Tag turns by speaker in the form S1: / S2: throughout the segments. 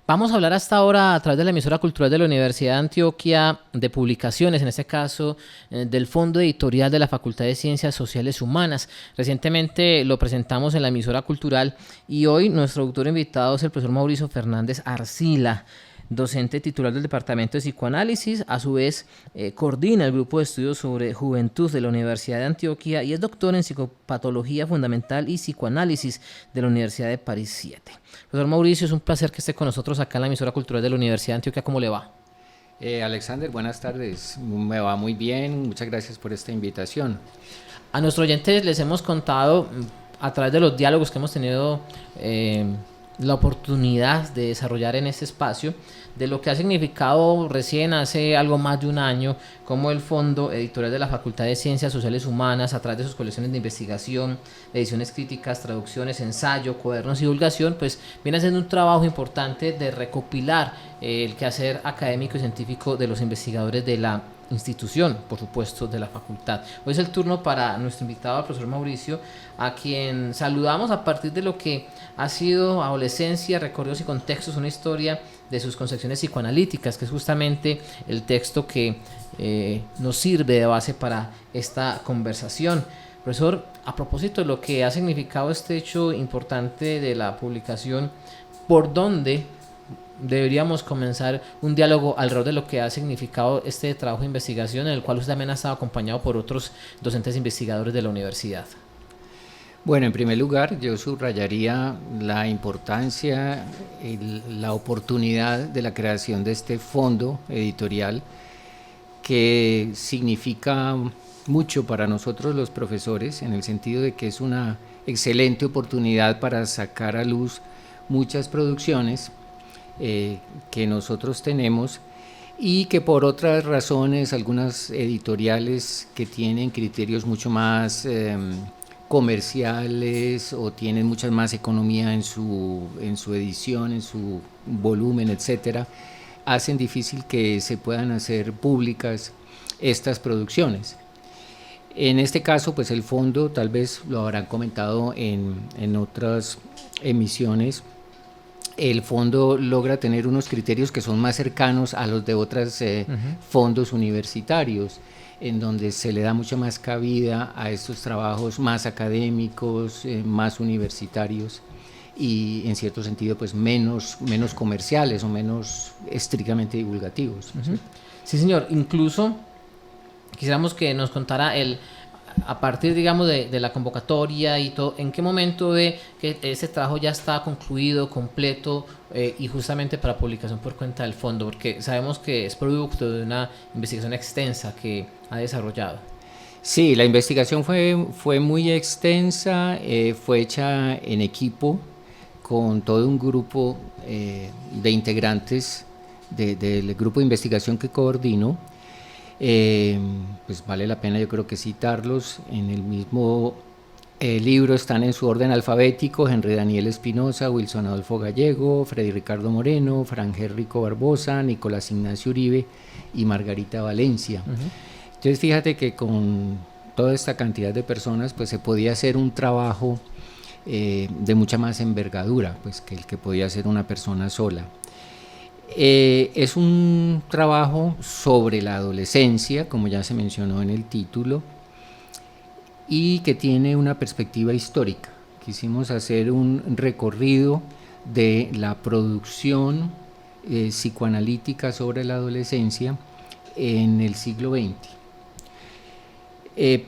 S1: Vamos a hablar hasta ahora a través de la emisora cultural de la Universidad de Antioquia de publicaciones, en este caso del Fondo Editorial de la Facultad de Ciencias Sociales Humanas. Recientemente lo presentamos en la emisora cultural y hoy nuestro autor invitado es el profesor Mauricio Fernández Arcila, docente titular del Departamento de Psicoanálisis, a su vez coordina el grupo de estudios sobre juventud de la Universidad de Antioquia y es doctor en psicopatología fundamental y psicoanálisis de la Universidad de París 7. Profesor Mauricio, es un placer que esté con nosotros acá en la emisora cultural de la Universidad de Antioquia. ¿Cómo le va?
S2: Alexander, buenas tardes. Me va muy bien, muchas gracias por esta invitación.
S1: A nuestros oyentes les hemos contado a través de los diálogos que hemos tenido la oportunidad de desarrollar en este espacio de lo que ha significado recién hace algo más de un año como el Fondo Editorial de la Facultad de Ciencias Sociales Humanas, a través de sus colecciones de investigación, ediciones críticas, traducciones, ensayo, cuadernos y divulgación, pues viene haciendo un trabajo importante de recopilar el quehacer académico y científico de los investigadores de la institución, por supuesto, de la facultad. Hoy es el turno para nuestro invitado, el profesor Mauricio, a quien saludamos a partir de lo que ha sido adolescencia, recorridos y contextos, una historia de sus concepciones psicoanalíticas, que es justamente el texto que nos sirve de base para esta conversación. Profesor, a propósito de lo que ha significado este hecho importante de la publicación, ¿por dónde deberíamos comenzar un diálogo alrededor de lo que ha significado este trabajo de investigación en el cual usted también ha estado acompañado por otros docentes investigadores de la universidad?
S2: Bueno, en primer lugar, yo subrayaría la importancia y la oportunidad de la creación de este fondo editorial que significa mucho para nosotros los profesores, en el sentido de que es una excelente oportunidad para sacar a luz muchas producciones que nosotros tenemos y que por otras razones, algunas editoriales que tienen criterios mucho más comerciales o tienen mucha más economía en su edición, en su volumen, etcétera, hacen difícil que se puedan hacer públicas estas producciones. En este caso, pues el fondo, tal vez lo habrán comentado en otras emisiones, el fondo logra tener unos criterios que son más cercanos a los de otros fondos universitarios, en donde se le da mucha más cabida a estos trabajos más académicos, más universitarios y en cierto sentido pues menos comerciales o menos estrictamente divulgativos.
S1: Sí, señor. Incluso quisiéramos que nos contara a partir, digamos, de la convocatoria y todo, ¿en qué momento ve que ese trabajo ya está concluido, completo y justamente para publicación por cuenta del fondo? Porque sabemos que es producto de una investigación extensa que ha desarrollado.
S2: Sí, la investigación fue muy extensa, fue hecha en equipo con todo un grupo de integrantes del grupo de investigación que coordino. Pues vale la pena, yo creo que citarlos. En el mismo libro están en su orden alfabético: Henry Daniel Espinosa, Wilson Adolfo Gallego, Freddy Ricardo Moreno, Frangel Rico Barbosa, Nicolás Ignacio Uribe y Margarita Valencia. Entonces fíjate que con toda esta cantidad de personas pues se podía hacer un trabajo de mucha más envergadura pues que el que podía hacer una persona sola. Es un trabajo sobre la adolescencia, como ya se mencionó en el título, y que tiene una perspectiva histórica. Quisimos hacer un recorrido de la producción psicoanalítica sobre la adolescencia en el siglo XX.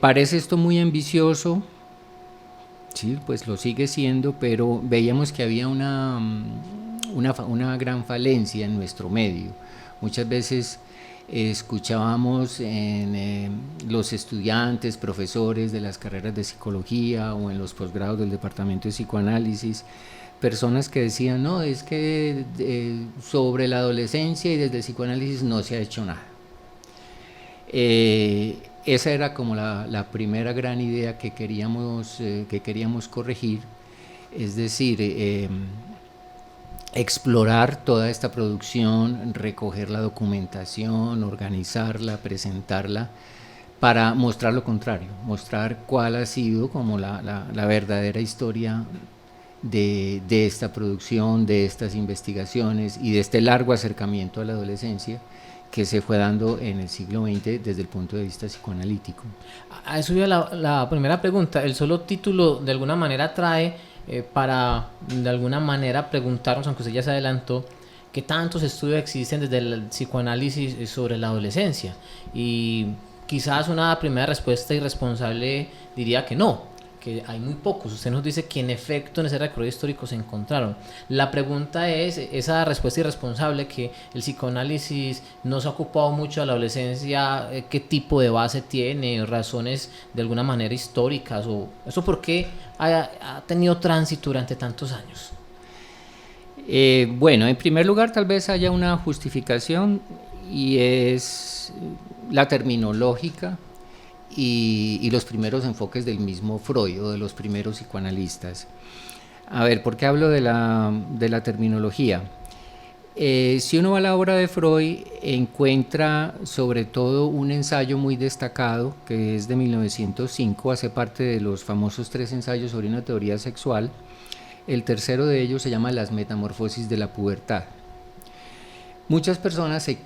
S2: Parece esto muy ambicioso, sí, pues lo sigue siendo, pero veíamos que había una gran falencia en nuestro medio. Muchas veces escuchábamos en los estudiantes, profesores de las carreras de psicología o en los posgrados del departamento de psicoanálisis, personas que decían, no, es que sobre la adolescencia y desde el psicoanálisis no se ha hecho nada. Esa era como la primera gran idea que queríamos corregir, es decir, explorar toda esta producción, recoger la documentación, organizarla, presentarla, para mostrar lo contrario, mostrar cuál ha sido como la verdadera historia de esta producción, de estas investigaciones y de este largo acercamiento a la adolescencia que se fue dando en el siglo XX desde el punto de vista psicoanalítico.
S1: A eso iba la primera pregunta. El solo título de alguna manera trae para de alguna manera preguntarnos, aunque usted ya se adelantó, qué tantos estudios existen desde el psicoanálisis sobre la adolescencia. Y quizás una primera respuesta irresponsable diría que no, que hay muy pocos. Usted nos dice que en efecto en ese recorrido histórico se encontraron. La pregunta es, esa respuesta irresponsable, que el psicoanálisis no se ha ocupado mucho de la adolescencia, ¿qué tipo de base tiene? ¿Razones de alguna manera históricas? ¿O eso por qué ha tenido tránsito durante tantos años?
S2: Bueno, en primer lugar tal vez haya una justificación y es la terminológica y los primeros enfoques del mismo Freud o de los primeros psicoanalistas. A ver, ¿por qué hablo de la terminología? Si uno va a la obra de Freud, encuentra sobre todo un ensayo muy destacado que es de 1905, hace parte de los famosos 3 ensayos sobre una teoría sexual. El tercero de ellos se llama Las metamorfosis de la pubertad. Muchas personas se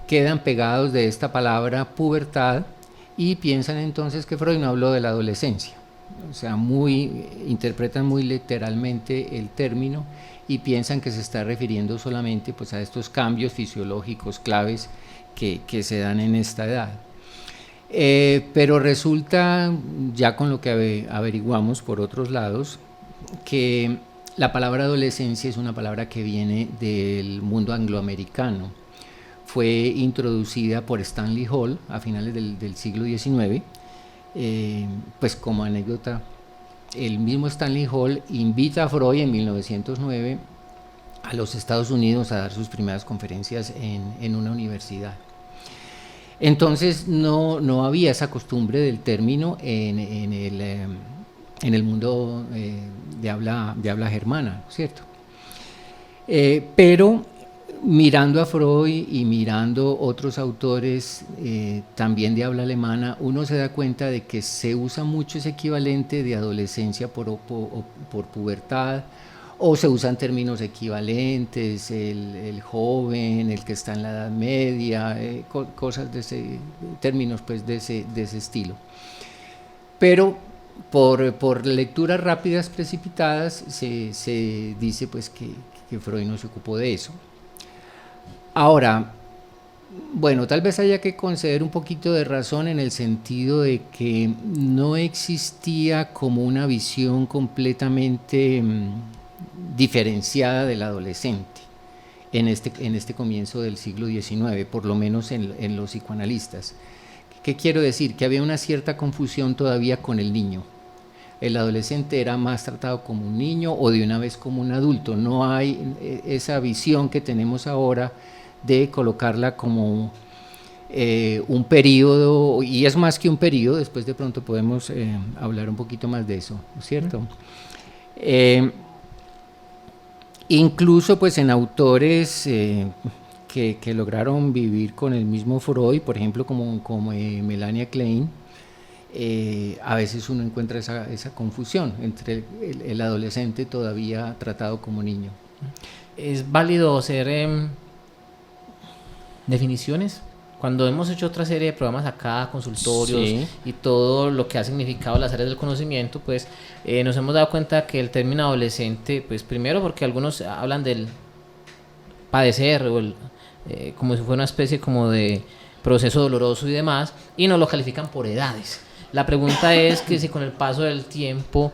S2: quedan pegados de esta palabra pubertad y piensan entonces que Freud no habló de la adolescencia. O sea, interpretan muy literalmente el término y piensan que se está refiriendo solamente pues, a estos cambios fisiológicos claves que se dan en esta edad. Pero resulta, ya con lo que averiguamos por otros lados, que la palabra adolescencia es una palabra que viene del mundo angloamericano. Fue introducida por Stanley Hall a finales del siglo XIX. Pues como anécdota, el mismo Stanley Hall invita a Freud en 1909 a los Estados Unidos a dar sus primeras conferencias en una universidad. Entonces no había esa costumbre del término en el mundo de habla germana, ¿cierto? Pero mirando a Freud y mirando otros autores también de habla alemana, uno se da cuenta de que se usa mucho ese equivalente de adolescencia por pubertad, o se usan términos equivalentes, el joven, el que está en la edad media, cosas de términos pues de ese estilo. Pero por lecturas rápidas precipitadas se dice pues que Freud no se ocupó de eso. Ahora, bueno, tal vez haya que conceder un poquito de razón en el sentido de que no existía como una visión completamente diferenciada del adolescente en este comienzo del siglo XIX, por lo menos en los psicoanalistas. ¿Qué quiero decir? Que había una cierta confusión todavía con el niño. El adolescente era más tratado como un niño o de una vez como un adulto. No hay esa visión que tenemos ahora de colocarla como un periodo, y es más que un periodo, después de pronto podemos hablar un poquito más de eso, ¿cierto? Incluso pues en autores que lograron vivir con el mismo Freud, por ejemplo como Melania Klein, a veces uno encuentra esa confusión entre el adolescente todavía tratado como niño.
S1: ¿Es válido hacer definiciones? Cuando hemos hecho otra serie de programas acá, consultorios, sí, y todo lo que ha significado las áreas del conocimiento, pues nos hemos dado cuenta que el término adolescente, pues primero porque algunos hablan del padecer o como si fuera una especie como de proceso doloroso y demás, y nos lo califican por edades. La pregunta es que si con el paso del tiempo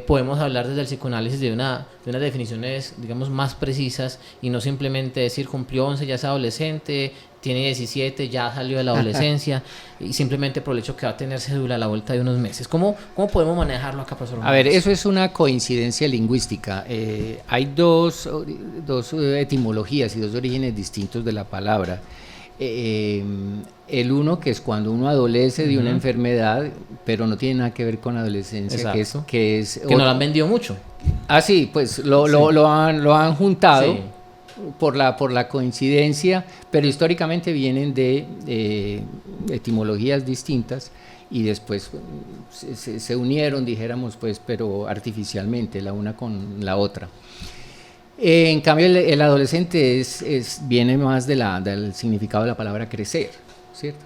S1: podemos hablar desde el psicoanálisis de unas definiciones, digamos, más precisas y no simplemente decir cumplió 11, ya es adolescente, tiene 17, ya salió de la adolescencia y simplemente por el hecho que va a tener cédula a la vuelta de unos meses. ¿Cómo podemos manejarlo acá, profesor?
S2: A ver, eso es una coincidencia lingüística. Hay dos etimologías y dos orígenes distintos de la palabra. El uno que es cuando uno adolece de una enfermedad, pero no tiene nada que ver con adolescencia, que
S1: no lo han vendido mucho.
S2: Ah, sí, pues lo han juntado, sí, por la coincidencia, pero históricamente vienen de etimologías distintas, y después se unieron, dijéramos, pues, pero artificialmente, la una con la otra. En cambio, el adolescente viene más del significado de la palabra crecer, ¿cierto?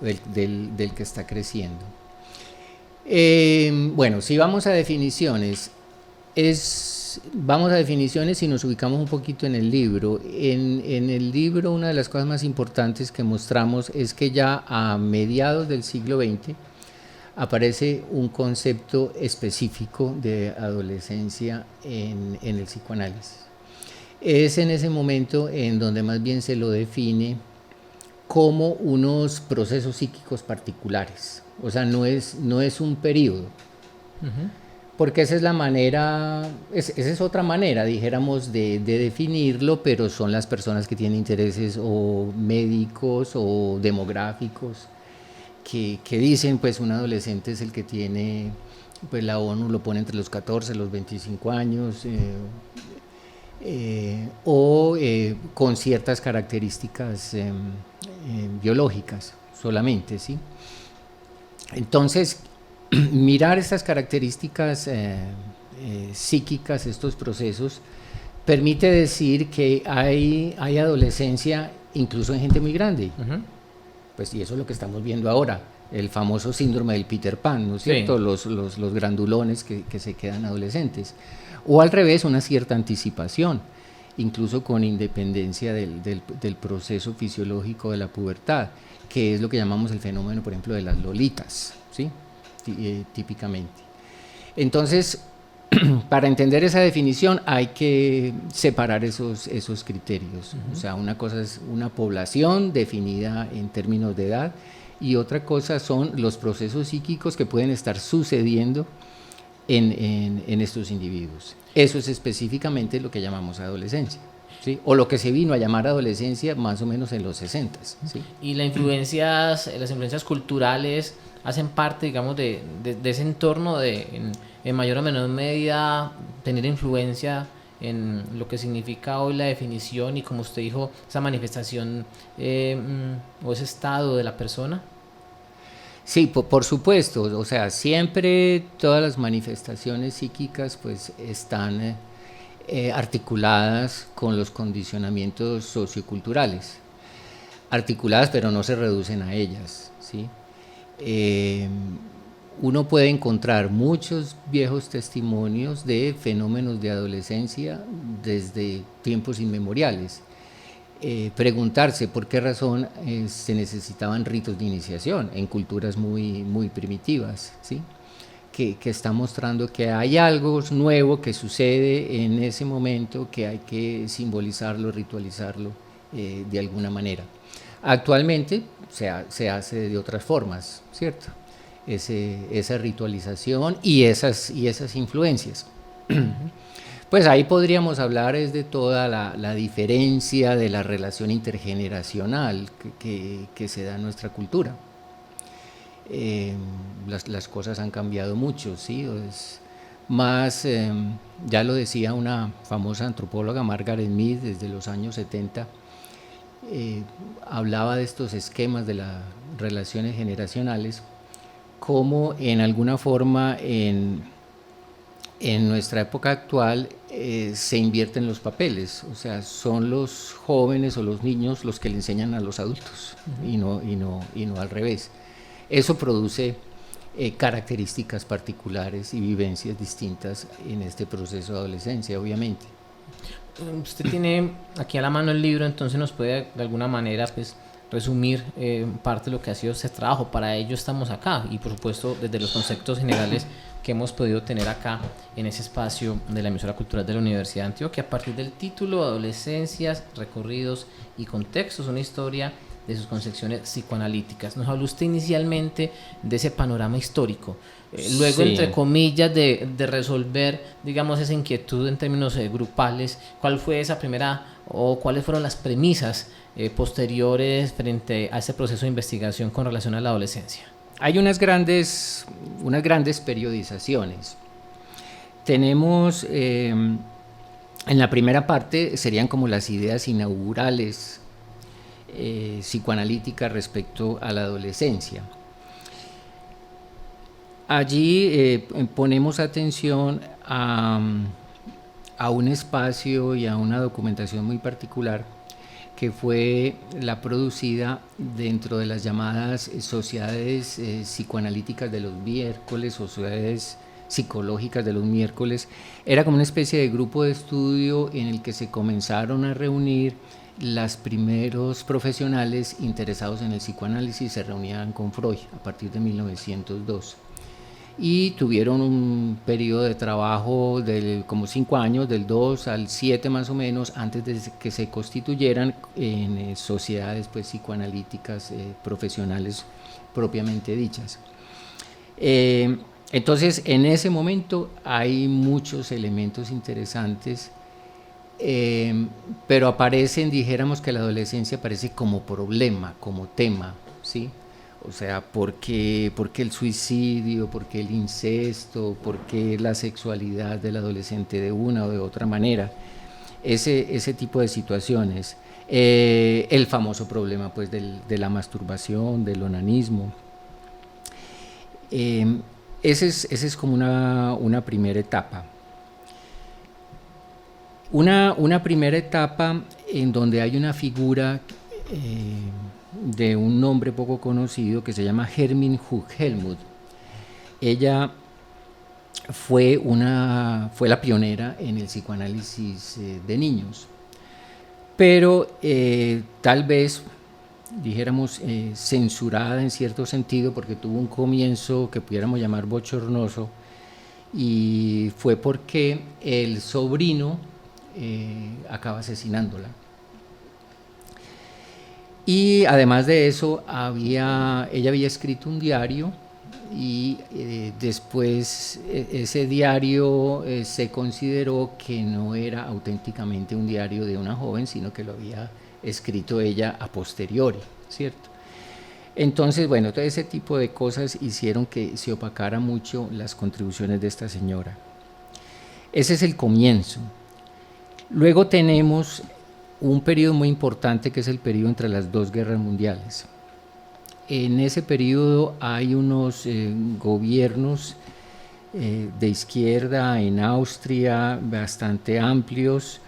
S2: Del que está creciendo. Bueno, si vamos a definiciones, vamos a definiciones y nos ubicamos un poquito en el libro. En el libro, una de las cosas más importantes que mostramos es que ya a mediados del siglo XX aparece un concepto específico de adolescencia en el psicoanálisis. Es en ese momento en donde más bien se lo define como unos procesos psíquicos particulares. O sea, no es un periodo. Uh-huh. Porque esa es la manera, esa es otra manera, dijéramos, de definirlo, pero son las personas que tienen intereses o médicos o demográficos que dicen, pues un adolescente es el que tiene, pues la ONU lo pone entre los 14 y los 25 años, con ciertas características biológicas solamente, ¿sí? Entonces, mirar estas características psíquicas, estos procesos, permite decir que hay adolescencia incluso en gente muy grande. Uh-huh. Pues, y eso es lo que estamos viendo ahora, el famoso síndrome del Peter Pan, ¿no es cierto? Sí. Los grandulones que se quedan adolescentes. O al revés, una cierta anticipación, incluso con independencia del proceso fisiológico de la pubertad, que es lo que llamamos el fenómeno, por ejemplo, de las lolitas, ¿sí? Típicamente. Entonces, para entender esa definición hay que separar esos criterios. Uh-huh. O sea, una cosa es una población definida en términos de edad y otra cosa son los procesos psíquicos que pueden estar sucediendo en estos individuos. Eso es específicamente lo que llamamos adolescencia, ¿sí? O lo que se vino a llamar adolescencia más o menos en los 60, ¿sí?
S1: Y las influencias culturales hacen parte, digamos, de ese entorno en mayor o menor medida tener influencia en lo que significa hoy la definición y, como usted dijo, esa manifestación o ese estado de la persona.
S2: Sí, por supuesto, o sea, siempre todas las manifestaciones psíquicas pues están articuladas con los condicionamientos socioculturales, articuladas pero no se reducen a ellas, ¿sí? Uno puede encontrar muchos viejos testimonios de fenómenos de adolescencia desde tiempos inmemoriales. Preguntarse por qué razón se necesitaban ritos de iniciación en culturas muy primitivas, ¿sí? Que está mostrando que hay algo nuevo que sucede en ese momento que hay que simbolizarlo, ritualizarlo de alguna manera. Actualmente se hace de otras formas, ¿cierto? Esa ritualización y esas influencias. Pues ahí podríamos hablar de toda la diferencia de la relación intergeneracional que se da en nuestra cultura. Las cosas han cambiado mucho, ¿sí? Es más, ya lo decía una famosa antropóloga, Margaret Mead, desde los años 70, hablaba de estos esquemas de las relaciones generacionales, como en alguna forma en nuestra época actual se invierten los papeles, o sea, son los jóvenes o los niños los que le enseñan a los adultos. Uh-huh. y no al revés. Eso produce características particulares y vivencias distintas en este proceso de adolescencia, obviamente.
S1: Usted tiene aquí a la mano el libro, entonces nos puede de alguna manera pues resumir parte de lo que ha sido este trabajo. Para ello estamos acá y por supuesto desde los conceptos generales que hemos podido tener acá en ese espacio de la emisora cultural de la Universidad de Antioquia, a partir del título Adolescencias, recorridos y contextos, una historia de sus concepciones psicoanalíticas. Nos habló usted inicialmente de ese panorama histórico, luego, sí, entre comillas, de resolver, digamos, esa inquietud en términos grupales. ¿Cuál fue esa primera o cuáles fueron las premisas posteriores frente a ese proceso de investigación con relación a la adolescencia?
S2: Hay unas grandes periodizaciones. Tenemos, en la primera parte serían como las ideas inaugurales psicoanalíticas respecto a la adolescencia. Allí ponemos atención a un espacio y a una documentación muy particular que fue la producida dentro de las llamadas sociedades psicoanalíticas de los miércoles o sociedades psicológicas de los miércoles. Era como una especie de grupo de estudio en el que se comenzaron a reunir los primeros profesionales interesados en el psicoanálisis. Se reunían con Freud a partir de 1902 y tuvieron un periodo de trabajo de como 5 años, del 2 al 7 más o menos, antes de que se constituyeran en sociedades pues, psicoanalíticas profesionales propiamente dichas. Entonces, en ese momento hay muchos elementos interesantes, pero aparecen, dijéramos que la adolescencia aparece como problema, como tema, ¿sí? O sea, ¿por qué el suicidio? ¿Por qué el incesto? ¿Por qué la sexualidad del adolescente de una o de otra manera? Ese tipo de situaciones. El famoso problema pues, de la masturbación, del onanismo. Esa es como una primera etapa. Una primera etapa en donde hay una figura de un nombre poco conocido que se llama Hermine Hug-Hellmuth. Ella fue la pionera en el psicoanálisis de niños, pero tal vez, dijéramos, censurada en cierto sentido porque tuvo un comienzo que pudiéramos llamar bochornoso, y fue porque el sobrino acaba asesinándola. Y además de eso, ella había escrito un diario y después ese diario se consideró que no era auténticamente un diario de una joven, sino que lo había escrito ella a posteriori, ¿cierto? Entonces, bueno, todo ese tipo de cosas hicieron que se opacara mucho las contribuciones de esta señora. Ese es el comienzo. Luego tenemos un periodo muy importante que es el periodo entre las dos guerras mundiales. En ese periodo hay unos gobiernos de izquierda en Austria bastante amplios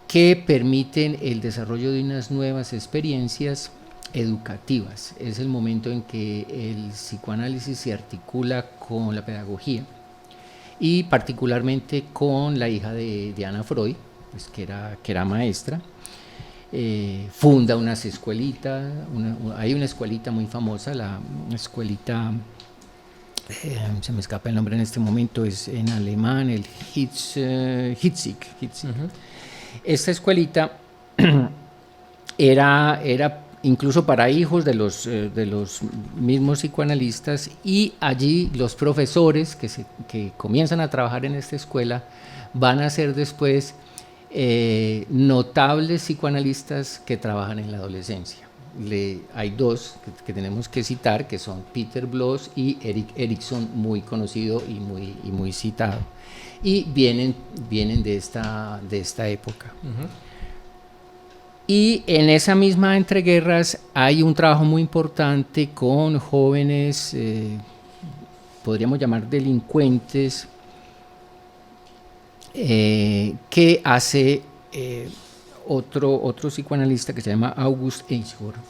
S2: que permiten el desarrollo de unas nuevas experiencias educativas. Es el momento en que el psicoanálisis se articula con la pedagogía y particularmente con la hija de Anna Freud, pues, que era maestra. Funda unas escuelitas, hay una escuelita muy famosa, la escuelita, se me escapa el nombre en este momento, es en alemán, el Hitzig. Uh-huh. Esta escuelita era incluso para hijos de los mismos psicoanalistas, y allí los profesores que comienzan a trabajar en esta escuela van a ser después notables psicoanalistas que trabajan en la adolescencia. Hay dos que tenemos que citar, que son Peter Bloss y Erik Erikson, muy conocido y muy citado, y vienen de esta época. Uh-huh. Y en esa misma entreguerras hay un trabajo muy importante con jóvenes, podríamos llamar delincuentes, que hace otro psicoanalista que se llama August Eichhorn,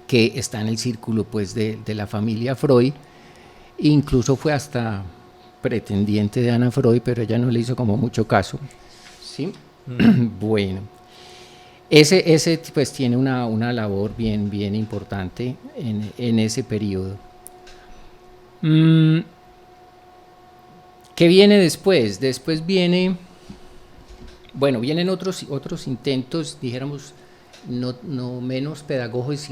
S2: que está en el círculo pues, de la familia Freud. Incluso fue hasta pretendiente de Anna Freud, pero ella no le hizo como mucho caso, ¿sí? Bueno, ese pues tiene una labor bien importante en ese periodo. ¿Qué viene después? Después vienen otros intentos, dijéramos, no menos pedagógicos,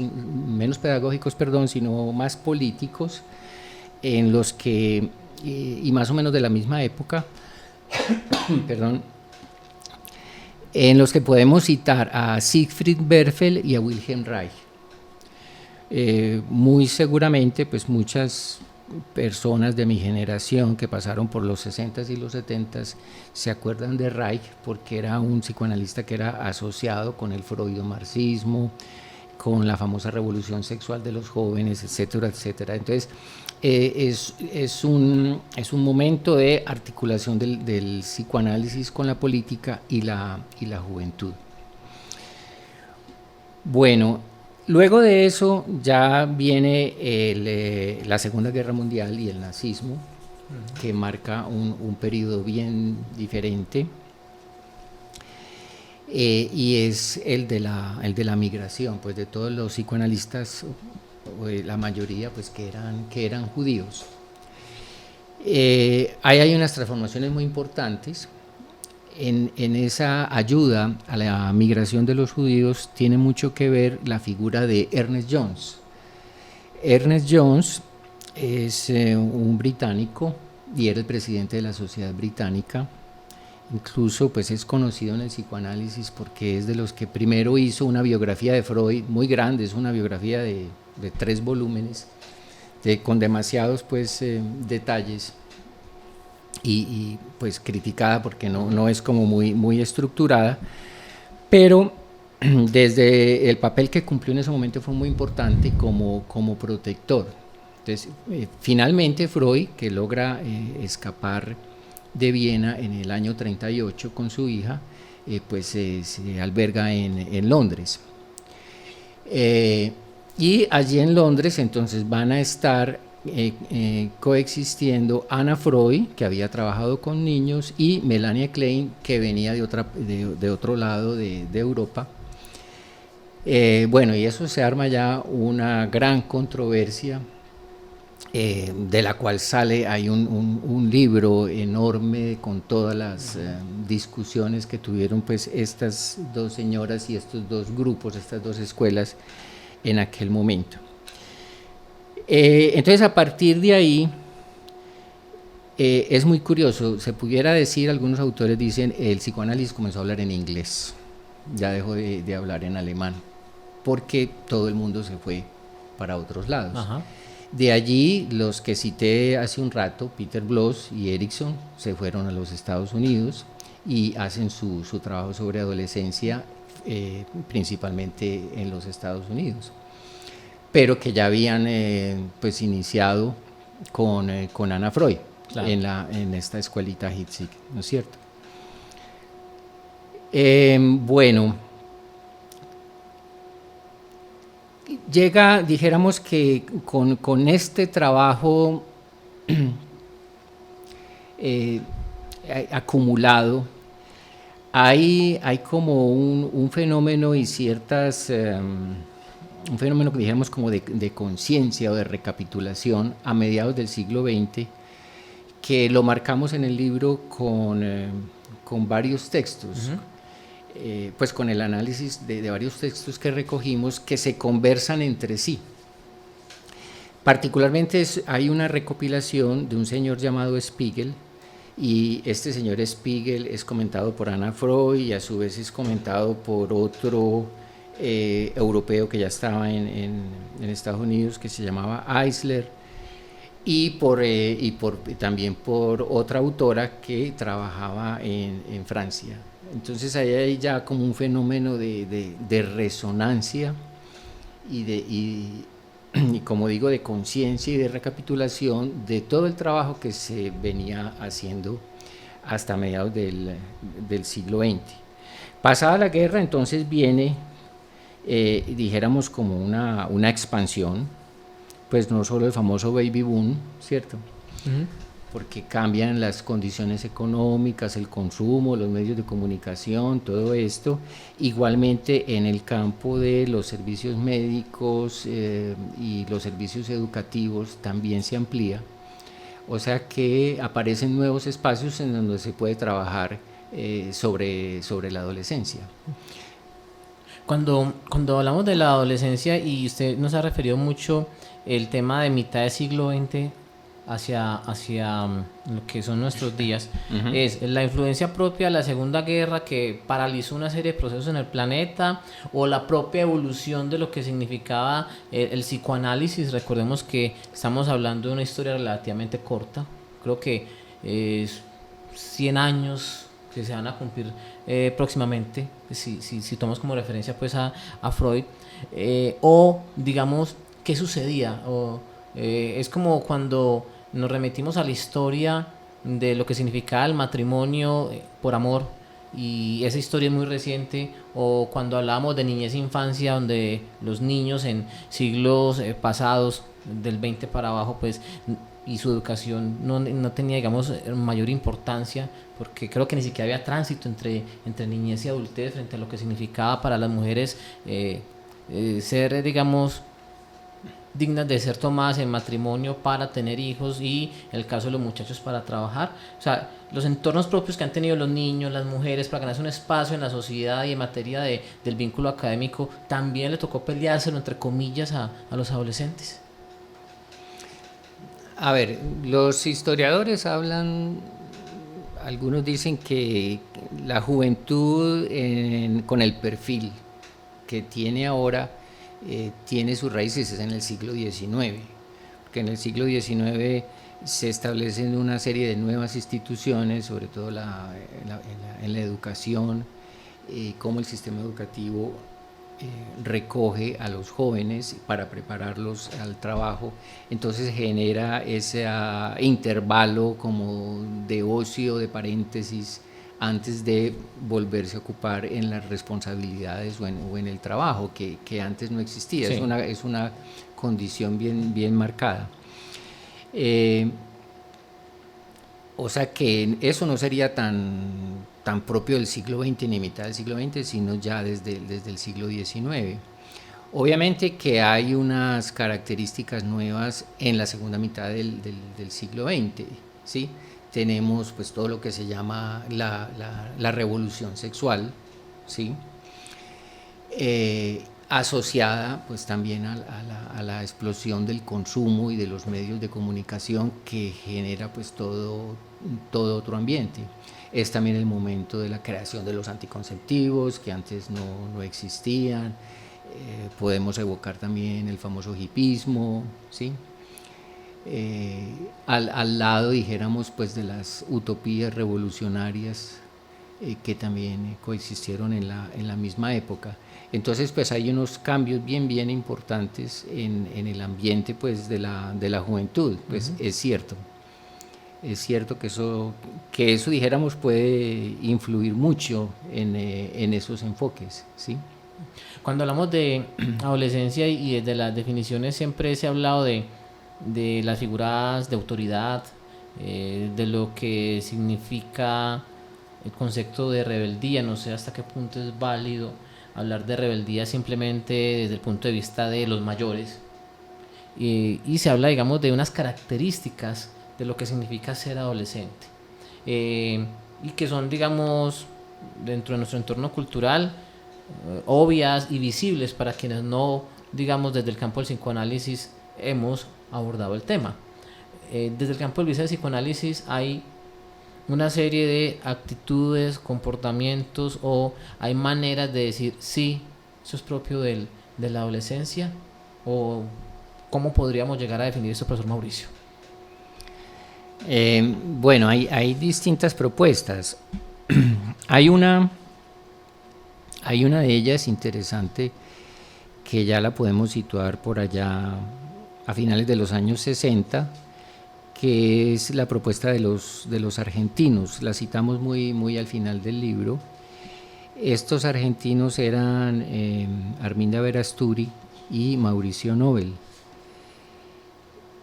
S2: sino más políticos, en los que, y más o menos de la misma época, en los que podemos citar a Siegfried Berfel y a Wilhelm Reich. Muy seguramente, pues muchas personas de mi generación que pasaron por los 60s y los 70s se acuerdan de Reich porque era un psicoanalista que era asociado con el freudomarxismo, con la famosa revolución sexual de los jóvenes, etcétera, etcétera. Entonces, es un momento de articulación del psicoanálisis con la política y la juventud. Bueno, luego de eso ya viene la Segunda Guerra Mundial y el nazismo, que marca un periodo bien diferente, y es el de la migración, pues de todos los psicoanalistas, la mayoría pues que eran judíos. Ahí hay unas transformaciones muy importantes. En esa ayuda a la migración de los judíos tiene mucho que ver la figura de Ernest Jones. Ernest Jones es un británico y era el presidente de la Sociedad Británica. Incluso pues es conocido en el psicoanálisis porque es de los que primero hizo una biografía de Freud muy grande, es una biografía de 3 volúmenes, con demasiados pues detalles. Y pues criticada porque no es como muy estructurada, pero desde el papel que cumplió en ese momento fue muy importante como protector. Entonces, finalmente Freud, que logra escapar de Viena en el año 38 con su hija, pues se alberga en Londres. Y allí en Londres entonces van a estar coexistiendo Anna Freud, que había trabajado con niños, y Melania Klein, que venía de otro lado de Europa. Bueno, y eso se arma ya una gran controversia, de la cual hay un libro enorme con todas las discusiones que tuvieron pues estas 2 señoras y estos 2 grupos, estas 2 escuelas en aquel momento. Entonces, a partir de ahí, es muy curioso, se pudiera decir, algunos autores dicen, el psicoanálisis comenzó a hablar en inglés, ya dejó de hablar en alemán, porque todo el mundo se fue para otros lados. Ajá. De allí, los que cité hace un rato, Peter Bloss y Erickson, se fueron a los Estados Unidos y hacen su trabajo sobre adolescencia, principalmente en los Estados Unidos, pero que ya habían pues iniciado con Anna Freud, claro, en esta escuelita Hitzig, ¿no es cierto? Bueno, llega, dijéramos que con este trabajo acumulado, hay como un fenómeno y ciertas... un fenómeno que dijéramos como de conciencia o de recapitulación a mediados del siglo XX, que lo marcamos en el libro con varios textos, pues con el análisis de varios textos que recogimos que se conversan entre sí. Particularmente hay una recopilación de un señor llamado Spiegel, y este señor Spiegel es comentado por Anna Freud y a su vez es comentado por otro europeo que ya estaba en Estados Unidos, que se llamaba Eisler, y también por otra autora que trabajaba en Francia. Entonces ahí hay ya como un fenómeno de resonancia y como digo, de conciencia y de recapitulación de todo el trabajo que se venía haciendo hasta mediados del siglo XX. Pasada la guerra, entonces viene, dijéramos, como una expansión, pues no solo el famoso baby boom, ¿cierto? Porque cambian las condiciones económicas, el consumo, los medios de comunicación, todo esto. Igualmente en el campo de los servicios médicos y los servicios educativos también se amplía. O sea que aparecen nuevos espacios en donde se puede trabajar sobre la adolescencia.
S1: Cuando hablamos de la adolescencia, y usted nos ha referido mucho el tema de mitad del siglo XX hacia lo que son nuestros días, es la influencia propia de la Segunda Guerra que paralizó una serie de procesos en el planeta, o la propia evolución de lo que significaba el psicoanálisis. Recordemos que estamos hablando de una historia relativamente corta, creo que 100 años que se van a cumplir próximamente, si tomamos como referencia pues a Freud, o digamos qué sucedía, o Es como cuando nos remitimos a la historia de lo que significaba el matrimonio por amor, y esa historia es muy reciente, o cuando hablábamos de niñez e infancia, donde los niños en siglos pasados, del 20 para abajo, pues, y su educación no tenía, digamos, mayor importancia, porque creo que ni siquiera había tránsito entre niñez y adultez frente a lo que significaba para las mujeres ser, digamos, dignas de ser tomadas en matrimonio para tener hijos, y el caso de los muchachos para trabajar. O sea, los entornos propios que han tenido los niños, las mujeres, para ganarse un espacio en la sociedad y en materia del vínculo académico, también le tocó peleárselo, entre comillas, a los adolescentes.
S2: A ver, los historiadores hablan, algunos dicen que la juventud con el perfil que tiene ahora tiene sus raíces en el siglo XIX, porque en el siglo XIX se establecen una serie de nuevas instituciones, sobre todo en la educación, cómo el sistema educativo recoge a los jóvenes para prepararlos al trabajo, entonces genera ese intervalo como de ocio, de paréntesis, antes de volverse a ocupar en las responsabilidades o en el trabajo, que antes no existía. Sí. Es una condición bien marcada. O sea que eso no sería tan propio del siglo XX ni mitad del siglo XX, sino ya desde el siglo XIX. Obviamente que hay unas características nuevas en la segunda mitad del siglo XX, ¿sí? Tenemos pues todo lo que se llama la revolución sexual, ¿sí? Asociada pues también a la explosión del consumo y de los medios de comunicación, que genera pues todo otro ambiente. Es también el momento de la creación de los anticonceptivos, que antes no existían. Podemos evocar también el famoso hipismo, ¿sí? Al lado, dijéramos, pues de las utopías revolucionarias que también coexistieron en la misma época. Entonces pues hay unos cambios bien importantes en el ambiente pues de la juventud, pues. Uh-huh. Es cierto que eso dijéramos puede influir mucho en esos enfoques, ¿sí?
S1: Cuando hablamos de adolescencia y desde las definiciones, siempre se ha hablado de las figuras de autoridad, de lo que significa el concepto de rebeldía. No sé hasta qué punto es válido hablar de rebeldía simplemente desde el punto de vista de los mayores, y se habla, digamos, de unas características de lo que significa ser adolescente, y que son, digamos, dentro de nuestro entorno cultural, obvias y visibles para quienes no, digamos, desde el campo del psicoanálisis hemos abordado el tema. Desde el campo del psicoanálisis hay una serie de actitudes, comportamientos, o hay maneras de decir, sí, eso es propio de la adolescencia, o ¿cómo podríamos llegar a definir esto, profesor Mauricio?
S2: Bueno, hay distintas propuestas. Hay una de ellas interesante, que ya la podemos situar por allá a finales de los años 60, que es la propuesta de los argentinos. La citamos muy al final del libro. Estos argentinos eran Arminda Verasturi y Mauricio Nobel.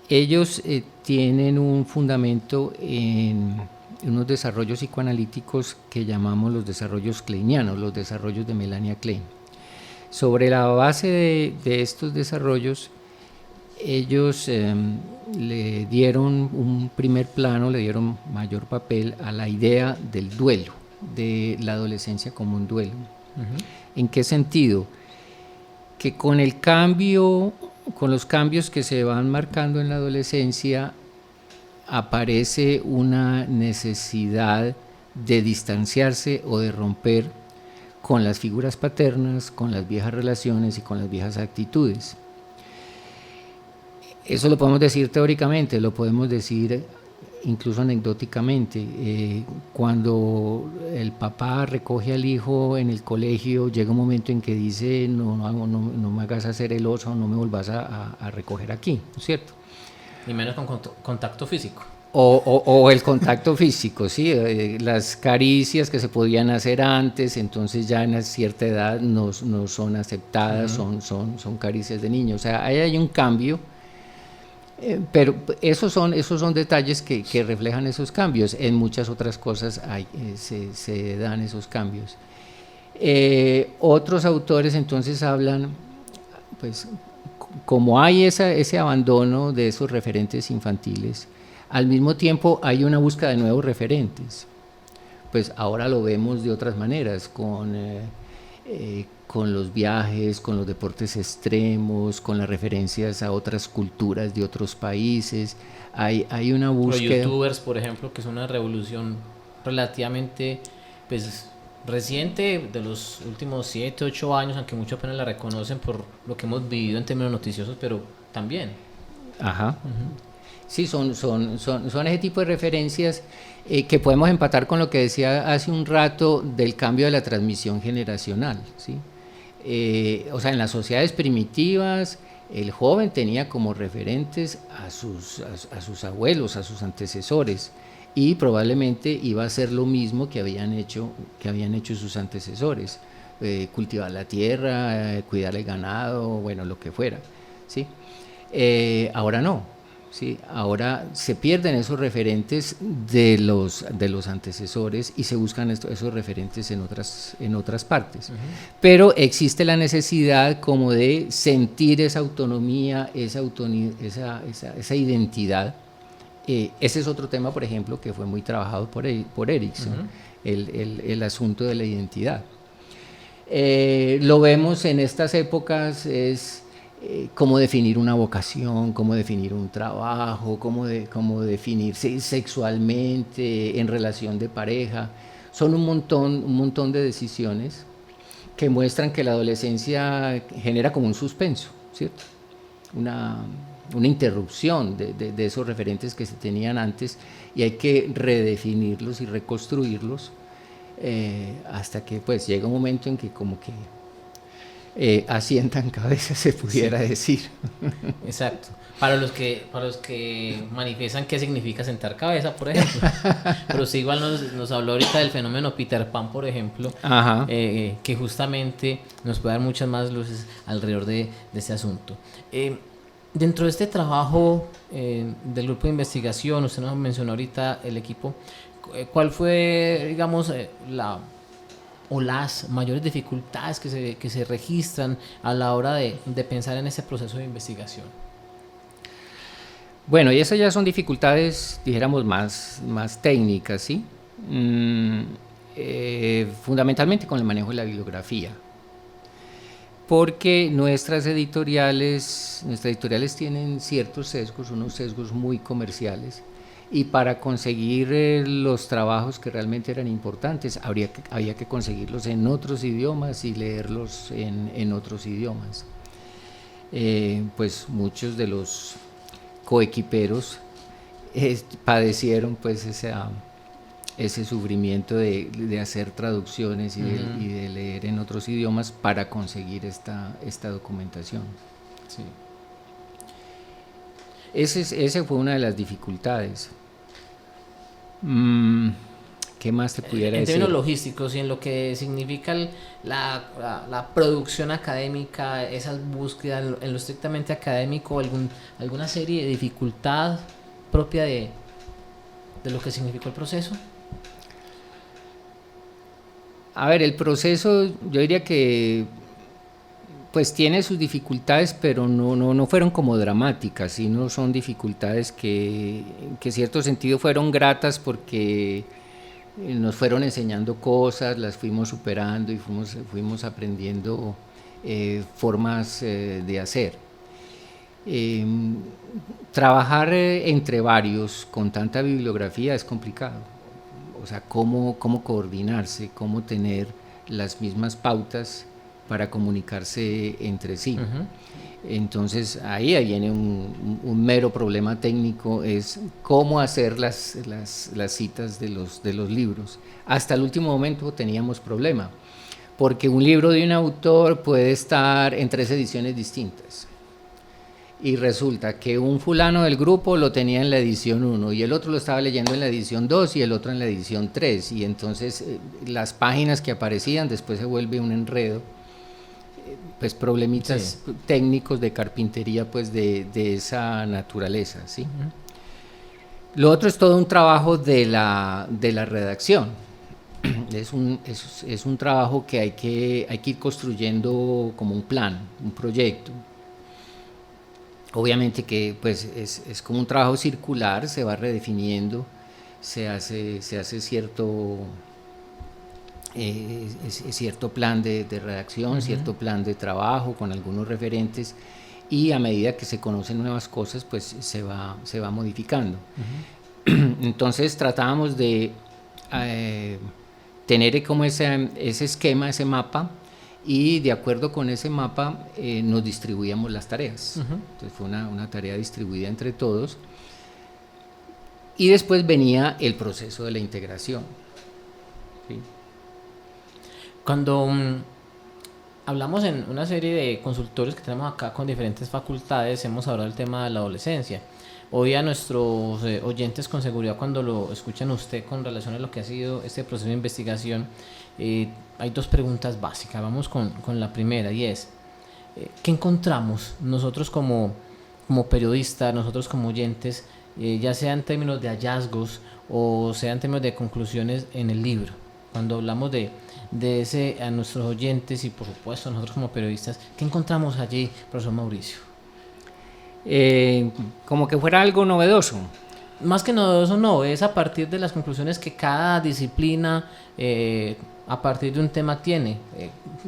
S2: Ellos tienen un fundamento en unos desarrollos psicoanalíticos que llamamos los desarrollos kleinianos, los desarrollos de Melania Klein. Sobre la base de estos desarrollos, ellos le dieron un primer plano, le dieron mayor papel a la idea del duelo, de la adolescencia como un duelo. Uh-huh. ¿En qué sentido? Que con los cambios que se van marcando en la adolescencia, aparece una necesidad de distanciarse o de romper con las figuras paternas, con las viejas relaciones y con las viejas actitudes. Eso lo podemos decir teóricamente, lo podemos decir incluso anecdóticamente. Cuando el papá recoge al hijo en el colegio, llega un momento en que dice, no me hagas hacer el oso, no me volvás a recoger aquí, ¿no es cierto?
S1: Y menos con contacto físico.
S2: O el contacto físico, sí, las caricias que se podían hacer antes, entonces ya en cierta edad no son aceptadas, son caricias de niños. O sea, ahí hay un cambio, pero esos son detalles que reflejan esos cambios. En muchas otras cosas se dan esos cambios. Otros autores entonces hablan, pues, como hay ese abandono de esos referentes infantiles, al mismo tiempo hay una búsqueda de nuevos referentes. Pues ahora lo vemos de otras maneras, con los viajes, con los deportes extremos, con las referencias a otras culturas de otros países. Hay una búsqueda.
S1: Los youtubers, por ejemplo, que es una revolución relativamente, pues, reciente, de los últimos 7, 8 años, aunque muchos apenas la reconocen por lo que hemos vivido en términos noticiosos, pero también.
S2: Ajá. Sí, son ese tipo de referencias que podemos empatar con lo que decía hace un rato del cambio de la transmisión generacional, ¿sí? O sea, en las sociedades primitivas, el joven tenía como referentes a sus abuelos, a sus antecesores, y probablemente iba a hacer lo mismo que habían hecho sus antecesores, cultivar la tierra, cuidar el ganado, bueno, lo que fuera, ¿sí? Ahora no. Sí, ahora se pierden esos referentes de los antecesores y se buscan esos referentes en otras partes. Pero existe la necesidad como de sentir esa autonomía, esa identidad. Ese es otro tema, por ejemplo, que fue muy trabajado por Erikson, el asunto de la identidad. Lo vemos en estas épocas, es cómo definir una vocación, cómo definir un trabajo, cómo definirse sexualmente en relación de pareja. Son un montón de decisiones que muestran que la adolescencia genera como un suspenso, ¿cierto? Una interrupción de esos referentes que se tenían antes, y hay que redefinirlos y reconstruirlos hasta que pues llega un momento en que como que asientan cabeza, se pudiera decir.
S1: Exacto. Para los que manifiestan qué significa sentar cabeza, por ejemplo. Pero sí, igual nos habló ahorita del fenómeno Peter Pan, por ejemplo, que justamente nos puede dar muchas más luces alrededor de ese asunto. Dentro de este trabajo del grupo de investigación, usted nos mencionó ahorita el equipo, ¿cuál fue, digamos, las mayores dificultades que se registran a la hora de pensar en ese proceso de investigación?
S2: Bueno, y esas ya son dificultades, dijéramos, más técnicas, ¿sí? Fundamentalmente con el manejo de la bibliografía, porque nuestras editoriales tienen ciertos sesgos, unos sesgos muy comerciales, y para conseguir los trabajos que realmente eran importantes había que conseguirlos en otros idiomas y leerlos en otros idiomas. Pues muchos de los coequiperos padecieron pues ese sufrimiento de hacer traducciones y de leer en otros idiomas para conseguir esta documentación.
S1: Sí.
S2: Ese fue una de las dificultades. ¿Qué más te pudiera decir?
S1: En términos logísticos y en lo que significa la producción académica, esas búsquedas, en lo estrictamente académico, alguna serie de dificultad propia de lo que significó el proceso.
S2: A ver, el proceso, yo diría que pues tiene sus dificultades, pero no fueron como dramáticas, sino son dificultades que en cierto sentido fueron gratas porque nos fueron enseñando cosas, las fuimos superando y fuimos aprendiendo formas de hacer. Trabajar entre varios con tanta bibliografía es complicado. O sea, cómo coordinarse, cómo tener las mismas pautas para comunicarse entre sí. Entonces ahí viene un mero problema técnico, es cómo hacer las citas de los libros. Hasta el último momento teníamos problema, porque un libro de un autor puede estar en 3 ediciones distintas. y resulta que un fulano del grupo lo tenía en la edición 1 y el otro lo estaba leyendo en la edición 2 y el otro en la edición 3, y entonces las páginas que aparecían después se vuelve un enredo, pues problemitas técnicos de carpintería pues de esa naturaleza, ¿sí? Lo otro es todo un trabajo de la redacción. Es un trabajo que hay que ir construyendo como un plan, un proyecto. Obviamente que pues es como un trabajo circular, se va redefiniendo, se hace cierto plan de redacción, cierto plan de trabajo con algunos referentes, y a medida que se conocen nuevas cosas pues se va modificando. Entonces tratábamos de tener como ese esquema, ese mapa, y de acuerdo con ese mapa nos distribuíamos las tareas. Entonces fue una tarea distribuida entre todos, y después venía el proceso de la integración, ¿sí?
S1: Cuando hablamos en una serie de consultorios que tenemos acá con diferentes facultades, hemos hablado del tema de la adolescencia. Hoy a nuestros oyentes con seguridad, cuando lo escuchen usted con relación a lo que ha sido este proceso de investigación, hay dos preguntas básicas. Vamos con la primera, y es, ¿qué encontramos nosotros como periodistas, nosotros como oyentes, ya sea en términos de hallazgos o sea en términos de conclusiones en el libro? Cuando hablamos de ese a nuestros oyentes y por supuesto nosotros como periodistas, ¿qué encontramos allí, profesor Mauricio?
S2: Como que fuera algo novedoso.
S1: Más que novedoso no, es a partir de las conclusiones que cada disciplina a partir de un tema tiene,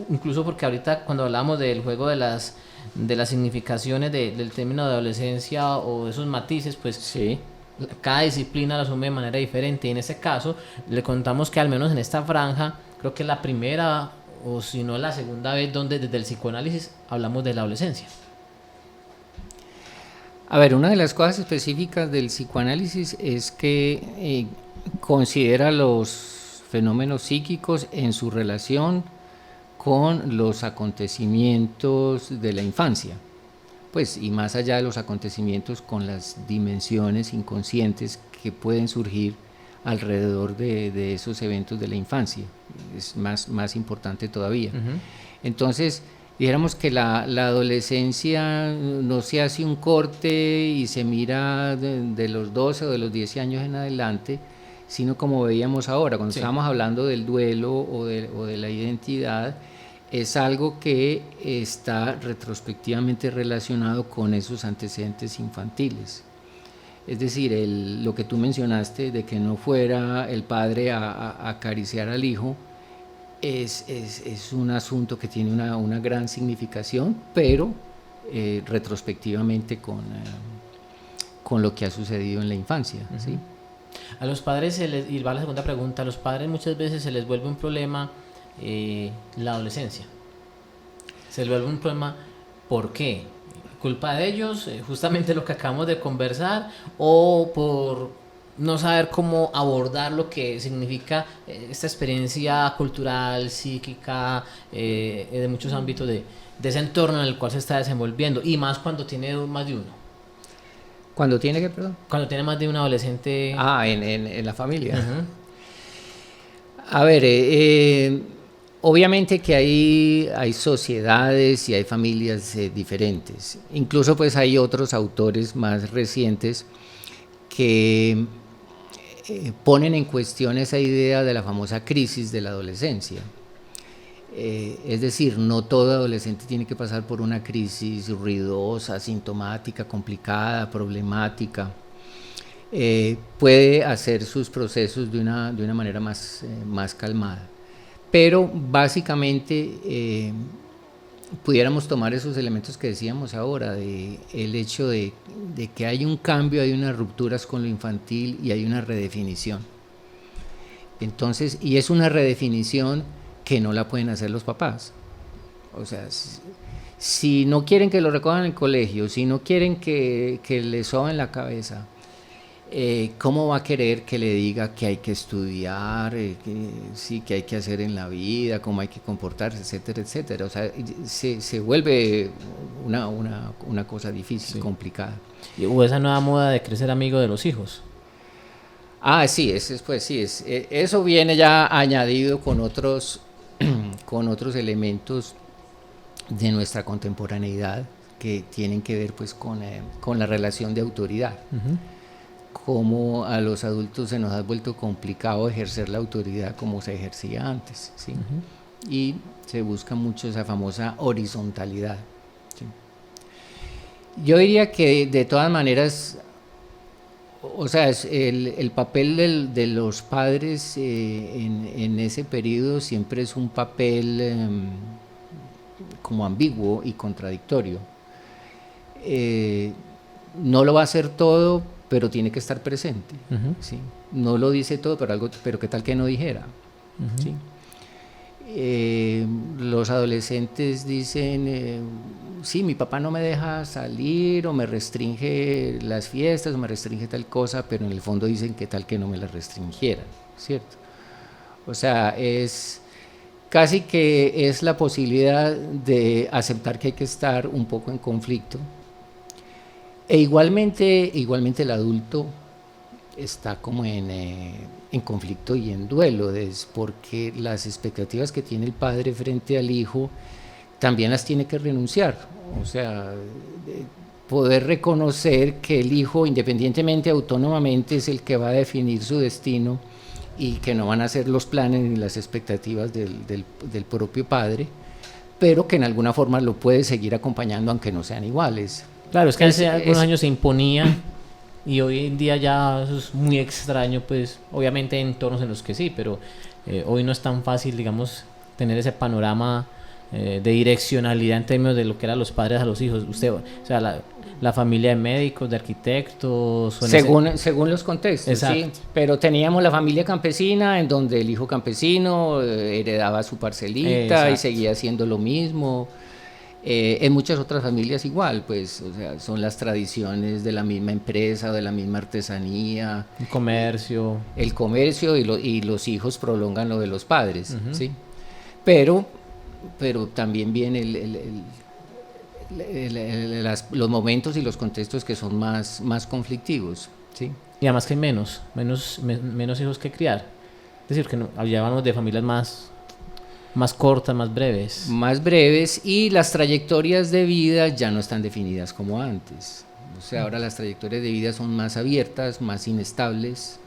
S1: incluso porque ahorita cuando hablamos del juego de las significaciones del término de adolescencia o de esos matices, pues
S2: sí,
S1: cada disciplina lo asume de manera diferente, y en este caso le contamos que al menos en esta franja creo que es la primera o si no la segunda vez donde desde el psicoanálisis hablamos de la adolescencia.
S2: A ver, una de las cosas específicas del psicoanálisis es que considera los fenómenos psíquicos en su relación con los acontecimientos de la infancia, pues, y más allá de los acontecimientos, con las dimensiones inconscientes que pueden surgir alrededor de esos eventos de la infancia. Es más importante todavía. Entonces, dijéramos que la adolescencia no se hace un corte y se mira de los 12 o de los 10 años en adelante, sino como veíamos ahora, cuando estábamos hablando del duelo o de la identidad, es algo que está retrospectivamente relacionado con esos antecedentes infantiles. Es decir, lo que tú mencionaste de que no fuera el padre a acariciar al hijo, es un asunto que tiene una gran significación, pero retrospectivamente con lo que ha sucedido en la infancia. ¿Sí?
S1: A los padres, y va la segunda pregunta, a los padres muchas veces se les vuelve un problema la adolescencia. Se les vuelve un problema, ¿por qué? ¿Culpa de ellos? Justamente lo que acabamos de conversar, o por no saber cómo abordar lo que significa esta experiencia cultural, psíquica, de muchos ámbitos de ese entorno en el cual se está desenvolviendo, y más cuando tiene más de uno.
S2: ¿Cuándo tiene qué, perdón?
S1: Cuando tiene más de un adolescente.
S2: En la familia. A ver, obviamente que hay sociedades y hay familias diferentes. Incluso pues hay otros autores más recientes que ponen en cuestión esa idea de la famosa crisis de la adolescencia. Es decir, no todo adolescente tiene que pasar por una crisis ruidosa, sintomática, complicada, problemática. Puede hacer sus procesos de una manera más calmada. Pero básicamente pudiéramos tomar esos elementos que decíamos ahora, el hecho de que hay un cambio, hay unas rupturas con lo infantil y hay una redefinición. Entonces, y es una redefinición que no la pueden hacer los papás. O sea, si no quieren que lo recojan en el colegio, si no quieren que les soben la cabeza, ¿cómo va a querer que le diga que hay que estudiar, sí, que hay que hacer en la vida, cómo hay que comportarse, etcétera, etcétera? O sea, se vuelve una cosa difícil, sí, complicada.
S1: Y hubo esa nueva moda de crecer amigo de los hijos.
S2: Ah, sí, eso viene ya añadido con otros elementos de nuestra contemporaneidad que tienen que ver pues con la relación de autoridad. Cómo a los adultos se nos ha vuelto complicado ejercer la autoridad como se ejercía antes, ¿sí? Y se busca mucho esa famosa horizontalidad, ¿sí? Yo diría que de todas maneras, o sea, el papel de los padres en ese periodo siempre es un papel como ambiguo y contradictorio. No lo va a hacer todo, pero tiene que estar presente, ¿sí? No lo dice todo, pero qué tal que no dijera, ¿sí? Los adolescentes dicen, sí, mi papá no me deja salir, o me restringe las fiestas, o me restringe tal cosa, pero en el fondo dicen qué tal que no me las restringieran, ¿cierto? O sea, es casi que es la posibilidad de aceptar que hay que estar un poco en conflicto. E igualmente el adulto está como en conflicto y en duelo, porque las expectativas que tiene el padre frente al hijo también las tiene que renunciar. O sea, poder reconocer que el hijo, independientemente, autónomamente, es el que va a definir su destino y que no van a ser los planes ni las expectativas del propio padre, pero que en alguna forma lo puede seguir acompañando aunque no sean iguales.
S1: Claro, es que hace algunos años se imponía y hoy en día ya eso es muy extraño, pues obviamente hay entornos en los que sí, pero hoy no es tan fácil, digamos, tener ese panorama de direccionalidad en términos de lo que eran los padres a los hijos. Usted, o sea, la familia de médicos, de arquitectos...
S2: Según los contextos, sí. Pero teníamos la familia campesina, en donde el hijo campesino heredaba su parcelita y seguía haciendo lo mismo. En muchas otras familias igual, pues, o sea, son las tradiciones de la misma empresa, de la misma artesanía. El comercio y los hijos prolongan lo de los padres, ¿sí? Pero también vienen los momentos y los contextos que son más conflictivos, ¿sí?
S1: Y además que hay menos hijos que criar. Es decir, que hablábamos de familias más cortas, más breves.
S2: Más breves, y las trayectorias de vida ya no están definidas como antes. O sea, ahora las trayectorias de vida son más abiertas, más inestables.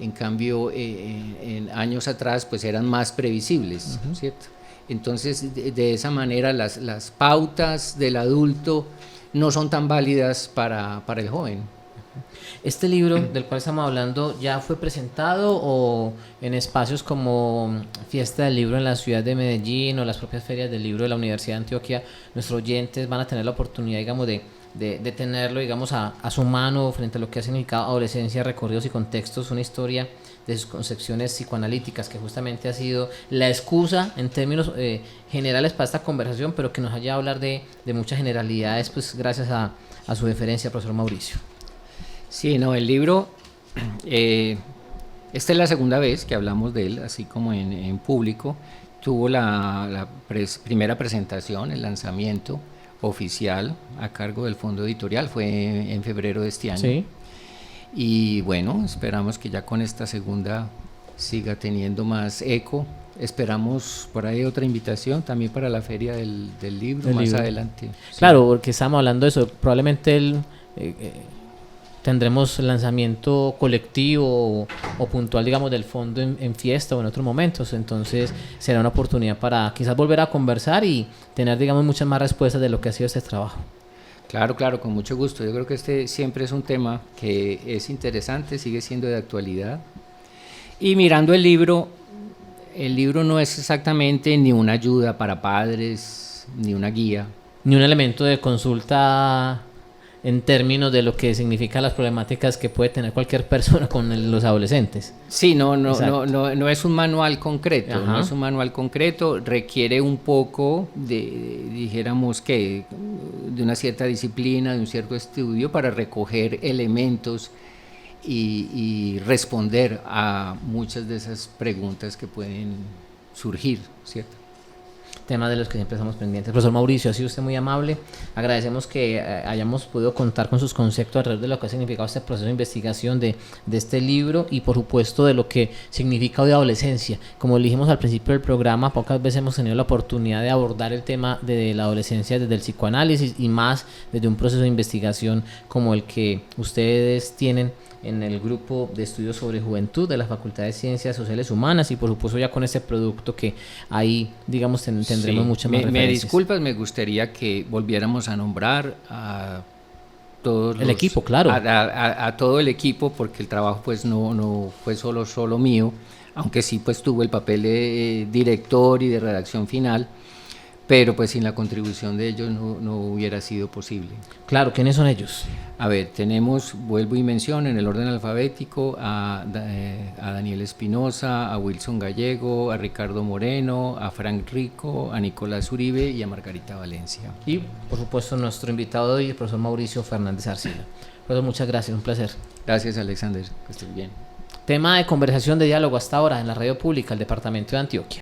S2: En cambio, en años atrás, pues eran más previsibles, ¿cierto? Entonces, de esa manera, las pautas del adulto no son tan válidas para el joven.
S1: ¿Este libro del cual estamos hablando ya fue presentado o en espacios como Fiesta del Libro en la ciudad de Medellín o las propias ferias del libro de la Universidad de Antioquia, nuestros oyentes van a tener la oportunidad, digamos, de tenerlo, digamos, a su mano frente a lo que ha significado adolescencia, recorridos y contextos, una historia de sus concepciones psicoanalíticas, que justamente ha sido la excusa en términos generales para esta conversación, pero que nos haya hablar de muchas generalidades, pues gracias a su deferencia, profesor Mauricio?
S2: Sí, no, el libro, esta es la segunda vez que hablamos de él, así como en público. Tuvo la primera presentación, el lanzamiento oficial a cargo del Fondo Editorial, fue en febrero de este año. Sí. Y bueno, esperamos que ya con esta segunda siga teniendo más eco. Esperamos por ahí otra invitación también para la feria del libro más adelante.
S1: Claro, sí. Porque estamos hablando de eso, probablemente tendremos lanzamiento colectivo o puntual, digamos, del fondo en fiesta o en otros momentos. Entonces será una oportunidad para quizás volver a conversar y tener, digamos, muchas más respuestas de lo que ha sido este trabajo.
S2: Claro, con mucho gusto. Yo creo que este siempre es un tema que es interesante, sigue siendo de actualidad. Y mirando el libro no es exactamente ni una ayuda para padres, ni una guía.
S1: Ni un elemento de consulta en términos de lo que significan las problemáticas que puede tener cualquier persona con los adolescentes.
S2: Sí, no es un manual concreto. Ajá. No es un manual concreto, requiere un poco dijéramos que de una cierta disciplina, de un cierto estudio para recoger elementos y responder a muchas de esas preguntas que pueden surgir, ¿cierto?
S1: Temas de los que siempre estamos pendientes. Profesor Mauricio, ha sido usted muy amable. Agradecemos que hayamos podido contar con sus conceptos alrededor de lo que ha significado este proceso de investigación de este libro y por supuesto de lo que significa hoy adolescencia. Como dijimos al principio del programa, pocas veces hemos tenido la oportunidad de abordar el tema de la adolescencia desde el psicoanálisis y más desde un proceso de investigación como el que ustedes tienen en el grupo de estudios sobre juventud de la Facultad de Ciencias Sociales Humanas y por supuesto ya con este producto que ahí digamos tendremos muchas más referencias.
S2: Me disculpas, me gustaría que volviéramos a nombrar a todos
S1: el equipo, claro,
S2: a todo el equipo, porque el trabajo pues no fue solo mío, aunque sí pues tuve el papel de director y de redacción final, pero pues sin la contribución de ellos no hubiera sido posible.
S1: Claro, ¿quiénes son ellos?
S2: A ver, tenemos, vuelvo y menciono en el orden alfabético a Daniel Espinosa, a Wilson Gallego, a Ricardo Moreno, a Frank Rico, a Nicolás Uribe y a Margarita Valencia.
S1: Y por supuesto nuestro invitado hoy, el profesor Mauricio Fernández Arcila. Profesor, muchas gracias, un placer.
S2: Gracias, Alexander, que estés bien.
S1: Tema de conversación, de diálogo hasta ahora en la radio pública del departamento de Antioquia.